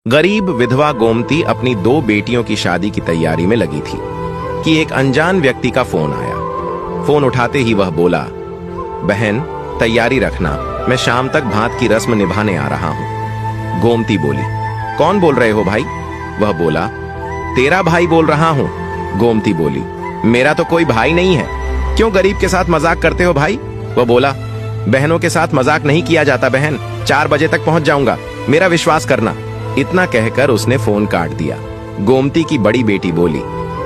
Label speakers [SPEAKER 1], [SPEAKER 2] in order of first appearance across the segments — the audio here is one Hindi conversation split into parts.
[SPEAKER 1] गरीब विधवा गोमती अपनी 2 बेटियों की शादी की तैयारी में लगी थी कि एक अनजान व्यक्ति का फोन आया। फोन उठाते ही वह बोला, बहन तैयारी रखना, मैं शाम तक भात की रस्म निभाने आ रहा हूं। गोमती बोली, कौन बोल रहे हो भाई? वह बोला, तेरा भाई बोल रहा हूं। गोमती बोली, मेरा तो कोई भाई नहीं है, क्यों गरीब के साथ मजाक करते हो भाई? वह बोला, बहनों के साथ मजाक नहीं किया जाता बहन, 4 बजे तक पहुंच जाऊंगा, मेरा विश्वास करना। इतना कहकर उसने फोन काट दिया। गोमती की बड़ी बेटी बोली,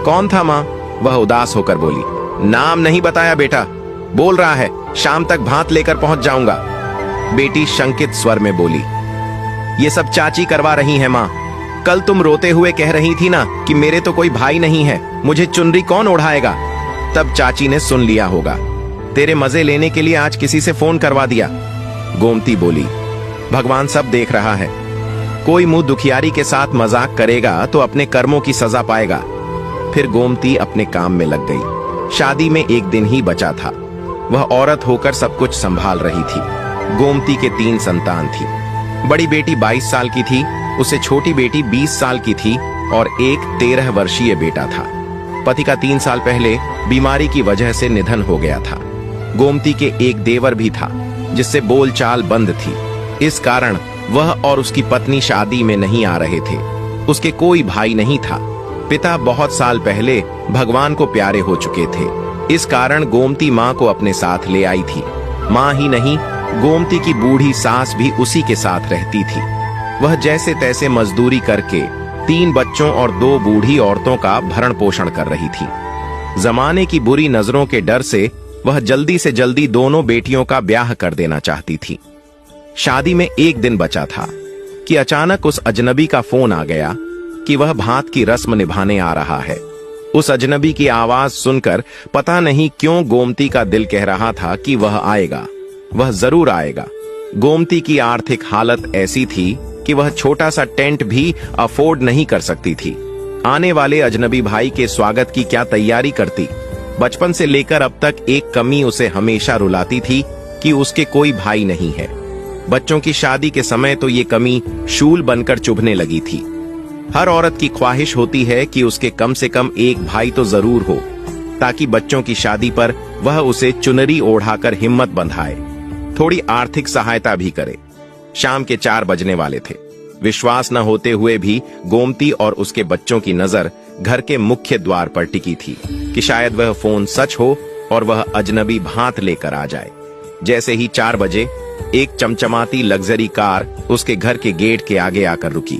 [SPEAKER 1] कौन था माँ? वह उदास होकर बोली, नाम नहीं बताया बेटा, बोल रहा है शाम तक भात लेकर पहुंच जाऊंगा। बेटी शंकित स्वर में बोली, ये सब चाची करवा रही है माँ, कल तुम रोते हुए कह रही थी ना कि मेरे तो कोई भाई नहीं है, मुझे चुनरी कौन ओढ़ाएगा? तब चाची ने सुन लिया होगा, तेरे मजे लेने के लिए आज किसी से फोन करवा दिया। गोमती बोली, भगवान सब देख रहा है, कोई मुंह दुखियारी के साथ मजाक करेगा तो अपने कर्मों की सजा पाएगा। फिर गोमती अपने काम में लग गई। शादी में एक दिन ही बचा था। वह औरत होकर सब कुछ संभाल रही थी। गोमती के 3 संतान थी। बड़ी बेटी 22 साल की थी, उससे छोटी बेटी 20 साल की थी और एक 13 वर्षीय बेटा था। पति का 3 साल पहले बीमारी की वजह से निधन हो गया था। गोमती के एक देवर भी था जिससे बोलचाल बंद थी। इस कारण वह और उसकी पत्नी शादी में नहीं आ रहे थे। उसके कोई भाई नहीं था। पिता बहुत साल पहले भगवान को प्यारे हो चुके थे। इस कारण गोमती माँ को अपने साथ ले आई थी। माँ ही नहीं, गोमती की बूढ़ी सास भी उसी के साथ रहती थी। वह जैसे तैसे मजदूरी करके 3 बच्चों और 2 बूढ़ी औरतों का भरण पोषण कर रही थी। जमाने की बुरी नजरों के डर से वह जल्दी से जल्दी दोनों बेटियों का ब्याह कर देना चाहती थी। शादी में एक दिन बचा था कि अचानक उस अजनबी का फोन आ गया कि वह भात की रस्म निभाने आ रहा है। उस अजनबी की आवाज सुनकर पता नहीं क्यों गोमती का दिल कह रहा था कि वह आएगा, वह जरूर आएगा। गोमती की आर्थिक हालत ऐसी थी कि वह छोटा सा टेंट भी अफोर्ड नहीं कर सकती थी। आने वाले अजनबी भाई के स्वागत की क्या तैयारी करती? बचपन से लेकर अब तक एक कमी उसे हमेशा रुलाती थी कि उसके कोई भाई नहीं है। बच्चों की शादी के समय तो ये कमी शूल बनकर चुभने लगी थी। हर औरत की ख्वाहिश होती है कि उसके कम से कम एक भाई तो जरूर हो, ताकि बच्चों की शादी पर वह उसे चुनरी ओढ़ाकर हिम्मत बंधाए, थोड़ी आर्थिक सहायता भी करे। शाम के 4 बजने वाले थे। विश्वास न होते हुए भी गोमती और उसके बच्चों की नजर घर के मुख्य द्वार पर टिकी थी कि शायद वह फोन सच हो और वह अजनबी भात लेकर आ जाए। जैसे ही 4 बजे एक चमचमाती लग्जरी कार उसके घर के गेट के आगे आकर रुकी।